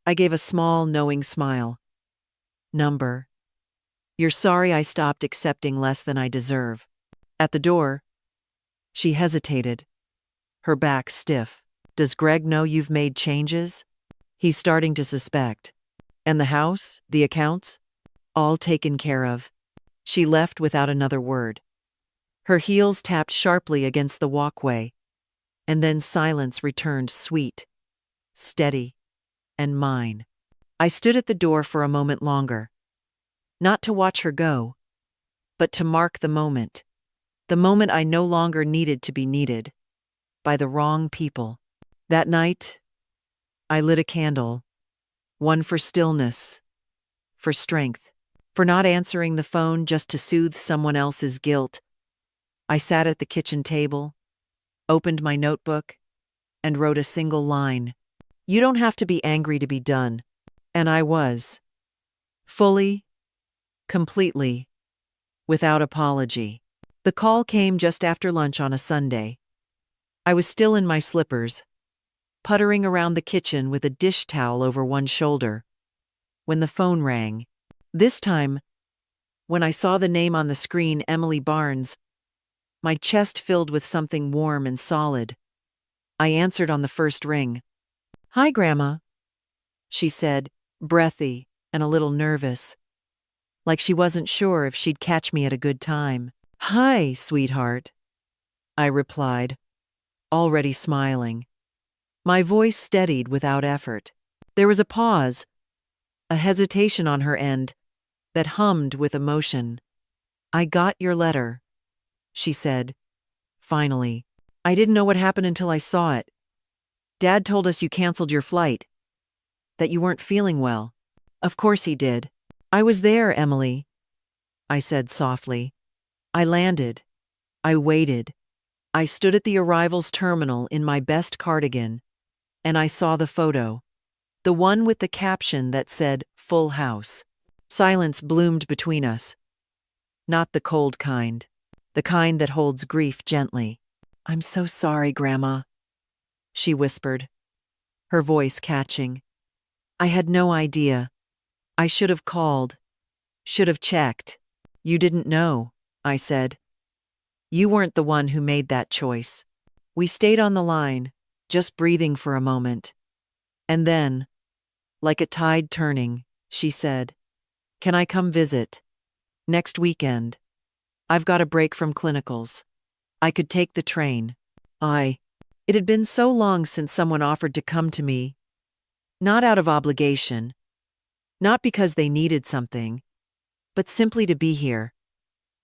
I gave a small, knowing smile. Number. You're sorry I stopped accepting less than I deserve. At the door, she hesitated, her back stiff. Does Greg know you've made changes? He's starting to suspect. And the house, the accounts? All taken care of. She left without another word. Her heels tapped sharply against the walkway, and then silence returned, sweet, steady, and mine. I stood at the door for a moment longer, not to watch her go, but to mark the moment I no longer needed to be needed by the wrong people. That night, I lit a candle, one for stillness, for strength, for not answering the phone just to soothe someone else's guilt. I sat at the kitchen table, opened my notebook, and wrote a single line. You don't have to be angry to be done. And I was. Fully, completely, without apology. The call came just after lunch on a Sunday. I was still in my slippers, puttering around the kitchen with a dish towel over one shoulder, when the phone rang. This time, when I saw the name on the screen, Emily Barnes, my chest filled with something warm and solid. I answered on the first ring. Hi, Grandma, she said, breathy and a little nervous, like she wasn't sure if she'd catch me at a good time. Hi, sweetheart, I replied, already smiling. My voice steadied without effort. There was a pause, a hesitation on her end that hummed with emotion. I got your letter, she said, finally. I didn't know what happened until I saw it. Dad told us you canceled your flight, that you weren't feeling well. Of course he did. I was there, Emily, I said softly. I landed. I waited. I stood at the arrivals terminal in my best cardigan, and I saw the photo, the one with the caption that said, Full House. Silence bloomed between us. Not the cold kind, the kind that holds grief gently. I'm so sorry, Grandma, she whispered, her voice catching. I had no idea. I should have called, should have checked. You didn't know, I said. You weren't the one who made that choice. We stayed on the line, just breathing for a moment. And then, like a tide turning, she said, Can I come visit? Next weekend. I've got a break from clinicals. I could take the train. It had been so long since someone offered to come to me. Not out of obligation. Not because they needed something, but simply to be here.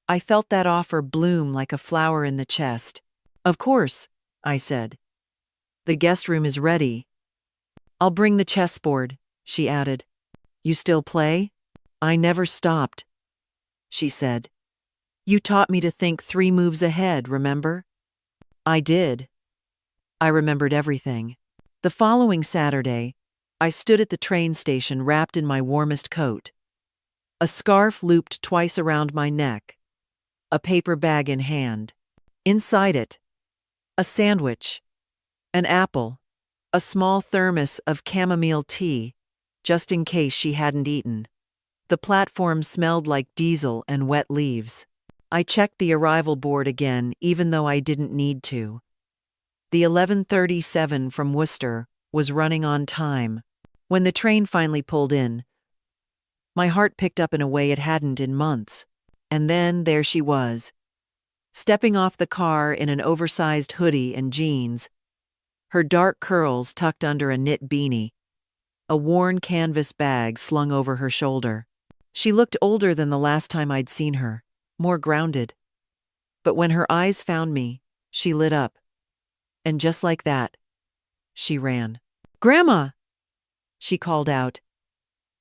I felt that offer bloom like a flower in the chest. Of course, I said. The guest room is ready. I'll bring the chessboard, she added. You still play? I never stopped, she said. You taught me to think 3 moves ahead, remember? I did. I remembered everything. The following Saturday, I stood at the train station wrapped in my warmest coat. A scarf looped twice around my neck, a paper bag in hand. Inside it, a sandwich, an apple, a small thermos of chamomile tea, just in case she hadn't eaten. The platform smelled like diesel and wet leaves. I checked the arrival board again, even though I didn't need to. The 11:37 from Worcester was running on time. When the train finally pulled in, my heart picked up in a way it hadn't in months. And then there she was, stepping off the car in an oversized hoodie and jeans, her dark curls tucked under a knit beanie, a worn canvas bag slung over her shoulder. She looked older than the last time I'd seen her, more grounded. But when her eyes found me, she lit up. And just like that, she ran. Grandma! She called out,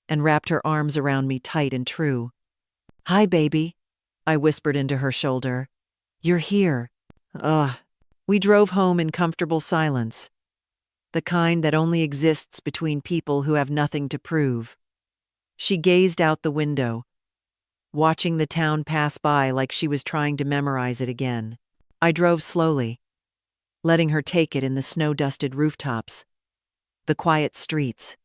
and wrapped her arms around me tight and true. Hi, baby, I whispered into her shoulder. You're here. Ugh. We drove home in comfortable silence, the kind that only exists between people who have nothing to prove. She gazed out the window, watching the town pass by like she was trying to memorize it again. I drove slowly, letting her take it in the snow-dusted rooftops, the quiet streets,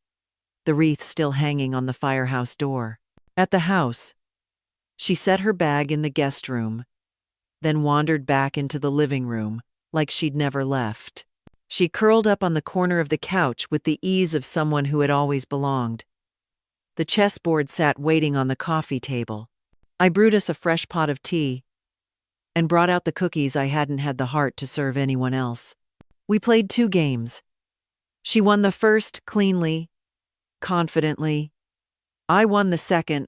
the wreath still hanging on the firehouse door. At the house, she set her bag in the guest room, then wandered back into the living room like she'd never left. She curled up on the corner of the couch with the ease of someone who had always belonged. The chessboard sat waiting on the coffee table. I brewed us a fresh pot of tea and brought out the cookies I hadn't had the heart to serve anyone else. We played 2 games. She won the first cleanly, confidently. I won the second,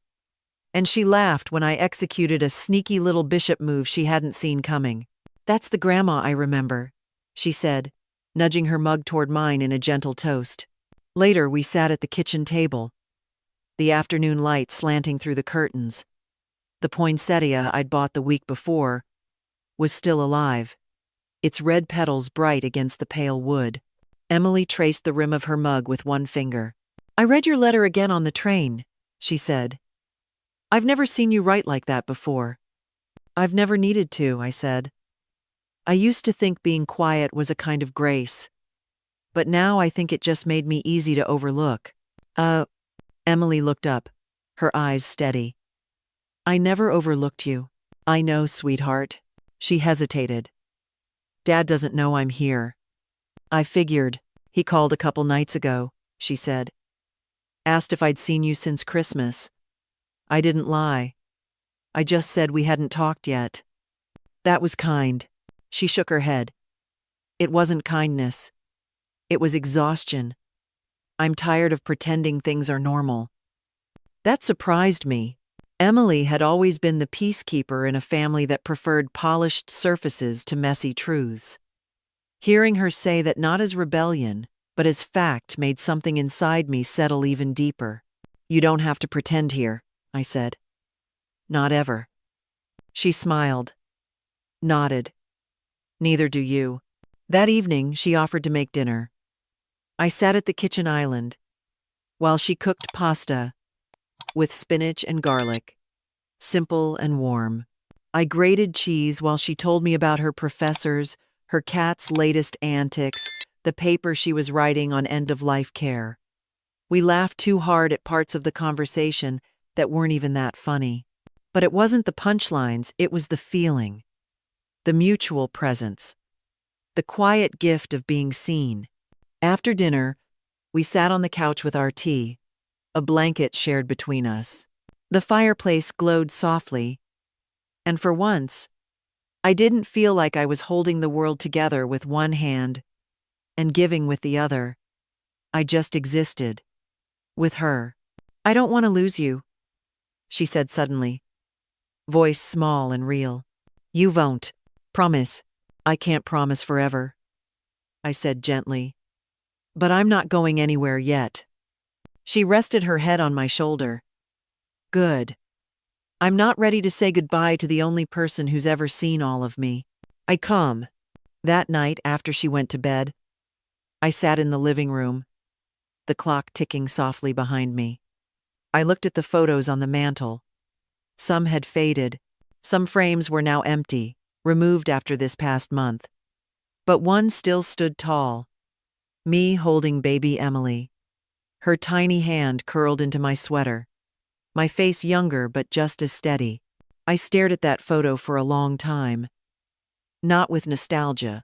and she laughed when I executed a sneaky little bishop move she hadn't seen coming. "That's the grandma I remember," she said, nudging her mug toward mine in a gentle toast. Later, we sat at the kitchen table, the afternoon light slanting through the curtains. The poinsettia I'd bought the week before was still alive, its red petals bright against the pale wood. Emily traced the rim of her mug with one finger. "I read your letter again on the train," she said. "I've never seen you write like that before." "I've never needed to," I said. "I used to think being quiet was a kind of grace, but now I think it just made me easy to overlook." Emily looked up, her eyes steady. "I never overlooked you." "I know, sweetheart." She hesitated. "Dad doesn't know I'm here." "I figured. He called a couple nights ago," she said. "Asked if I'd seen you since Christmas. I didn't lie. I just said we hadn't talked yet." "That was kind." She shook her head. "It wasn't kindness. It was exhaustion. I'm tired of pretending things are normal." That surprised me. Emily had always been the peacekeeper in a family that preferred polished surfaces to messy truths. Hearing her say that not as rebellion, but as fact made something inside me settle even deeper. "You don't have to pretend here," I said. "Not ever." She smiled, nodded. "Neither do you." That evening, she offered to make dinner. I sat at the kitchen island while she cooked pasta with spinach and garlic, simple and warm. I grated cheese while she told me about her professors, her cat's latest antics, the paper she was writing on end-of-life care. We laughed too hard at parts of the conversation that weren't even that funny. But it wasn't the punchlines, it was the feeling, the mutual presence, the quiet gift of being seen. After dinner, we sat on the couch with our tea, a blanket shared between us. The fireplace glowed softly, and for once, I didn't feel like I was holding the world together with one hand and giving with the other. I just existed, with her. "I don't want to lose you," she said suddenly, voice small and real. "You won't. Promise." "I can't promise forever," I said gently. "But I'm not going anywhere yet." She rested her head on my shoulder. "Good. I'm not ready to say goodbye to the only person who's ever seen all of me." I come. That night, after she went to bed, I sat in the living room, the clock ticking softly behind me. I looked at the photos on the mantel. Some had faded. Some frames were now empty, removed after this past month. But one still stood tall. Me holding baby Emily. Her tiny hand curled into my sweater. My face younger but just as steady. I stared at that photo for a long time. Not with nostalgia,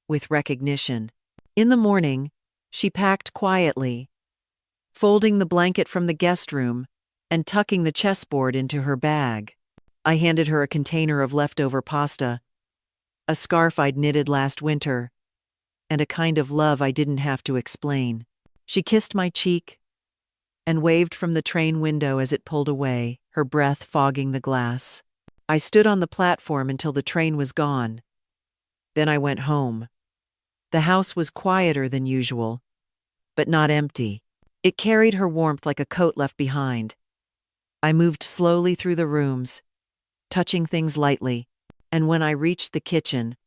with recognition. In the morning, she packed quietly, folding the blanket from the guest room and tucking the chessboard into her bag. I handed her a container of leftover pasta, a scarf I'd knitted last winter, and a kind of love I didn't have to explain. She kissed my cheek and waved from the train window as it pulled away, her breath fogging the glass. I stood on the platform until the train was gone. Then I went home. The house was quieter than usual, but not empty. It carried her warmth like a coat left behind. I moved slowly through the rooms, touching things lightly, and when I reached the kitchen,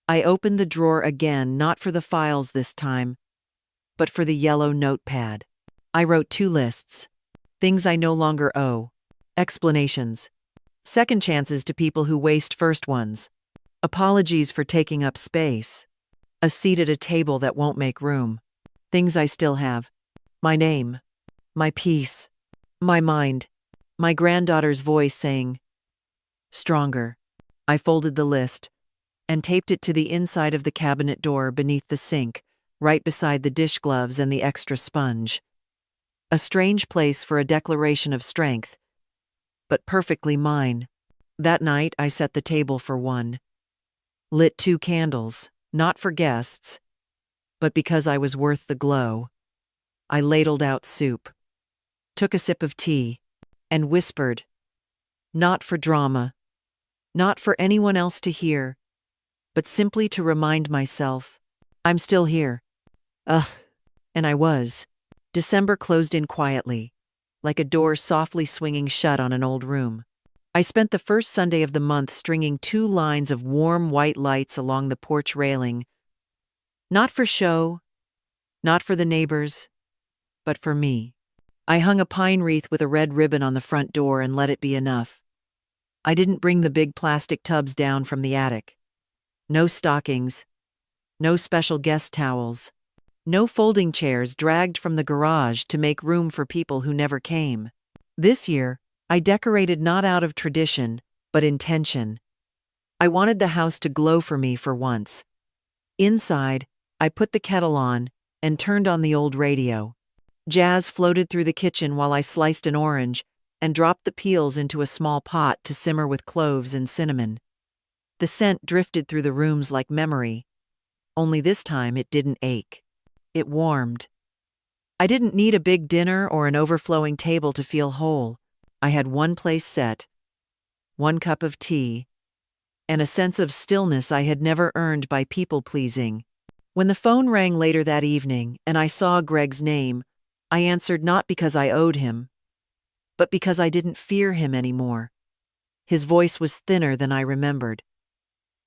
I opened the drawer again, not for the files this time, but for the yellow notepad. I wrote 2 lists. Things I no longer owe. Explanations. Second chances to people who waste first ones. Apologies for taking up space. A seat at a table that won't make room. Things I still have. My name. My peace. My mind. My granddaughter's voice saying, "Stronger." I folded the list and taped it to the inside of the cabinet door beneath the sink, right beside the dish gloves and the extra sponge. A strange place for a declaration of strength, but perfectly mine. That night, I set the table for one. Lit 2 candles, not for guests, but because I was worth the glow. I ladled out soup, took a sip of tea, and whispered, not for drama, not for anyone else to hear, but simply to remind myself, I'm still here. Ugh, and I was. December closed in quietly, like a door softly swinging shut on an old room. I spent the first Sunday of the month stringing 2 lines of warm white lights along the porch railing, not for show, not for the neighbors, but for me. I hung a pine wreath with a red ribbon on the front door and let it be enough. I didn't bring the big plastic tubs down from the attic. No stockings, no special guest towels, no folding chairs dragged from the garage to make room for people who never came. This year, I decorated not out of tradition, but intention. I wanted the house to glow for me for once. Inside, I put the kettle on and turned on the old radio. Jazz floated through the kitchen while I sliced an orange and dropped the peels into a small pot to simmer with cloves and cinnamon. The scent drifted through the rooms like memory, only this time it didn't ache. It warmed. I didn't need a big dinner or an overflowing table to feel whole. I had one place set, 1 cup of tea, and a sense of stillness I had never earned by people-pleasing. When the phone rang later that evening and I saw Greg's name, I answered not because I owed him, but because I didn't fear him anymore. His voice was thinner than I remembered.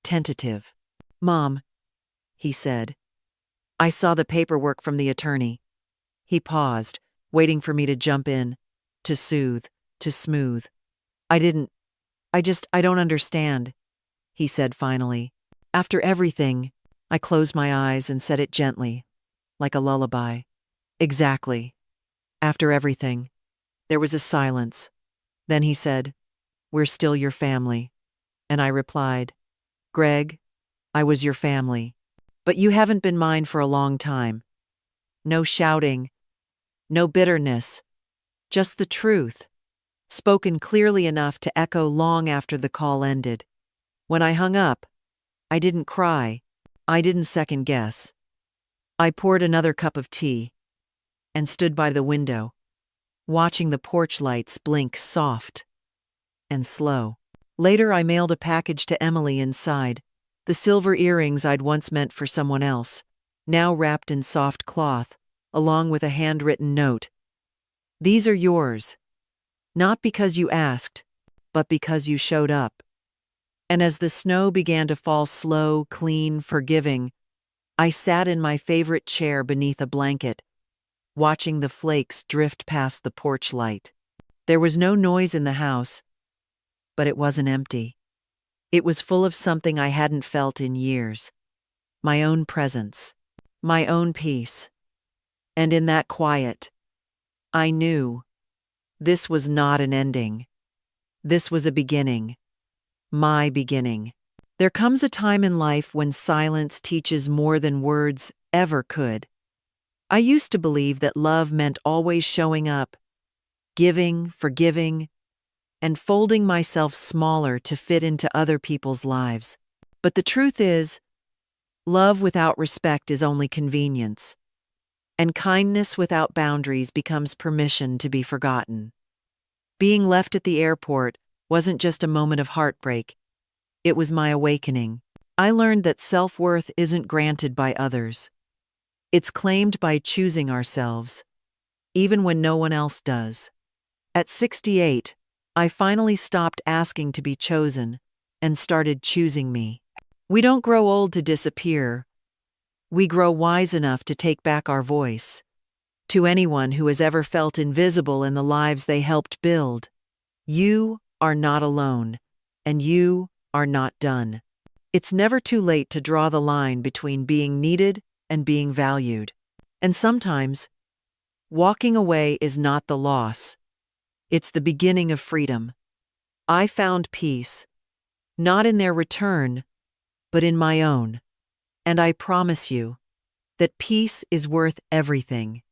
Tentative. "Mom," he said. I saw the paperwork from the attorney. He paused, waiting for me to jump in, to soothe, to smooth. I don't understand," he said finally. "After everything," I closed my eyes and said it gently, like a lullaby. "Exactly. After everything." There was a silence. Then he said, "We're still your family." And I replied, "Greg, I was your family. But you haven't been mine for a long time. No shouting, no bitterness, just the truth, spoken clearly enough to echo long after the call ended. When I hung up, I didn't cry. I didn't second guess. I poured another cup of tea and stood by the window, watching the porch lights blink soft and slow. Later, I mailed a package to Emily inside, the silver earrings I'd once meant for someone else, now wrapped in soft cloth, along with a handwritten note. "These are yours, not because you asked, but because you showed up." And as the snow began to fall slow, clean, forgiving, I sat in my favorite chair beneath a blanket, watching the flakes drift past the porch light. There was no noise in the house, but it wasn't empty. It was full of something I hadn't felt in years. My own presence, my own peace. And in that quiet, I knew this was not an ending. This was a beginning. My beginning. There comes a time in life when silence teaches more than words ever could. I used to believe that love meant always showing up, giving, forgiving, and folding myself smaller to fit into other people's lives. But the truth is, love without respect is only convenience, and kindness without boundaries becomes permission to be forgotten. Being left at the airport wasn't just a moment of heartbreak, it was my awakening. I learned that self-worth isn't granted by others. It's claimed by choosing ourselves, even when no one else does. At 68, I finally stopped asking to be chosen and started choosing me. We don't grow old to disappear. We grow wise enough to take back our voice, To anyone who has ever felt invisible in the lives they helped build, you are not alone, and you are not done. It's never too late to draw the line between being needed and being valued. And sometimes, walking away is not the loss. It's the beginning of freedom. I found peace, not in their return, but in my own. And I promise you that peace is worth everything.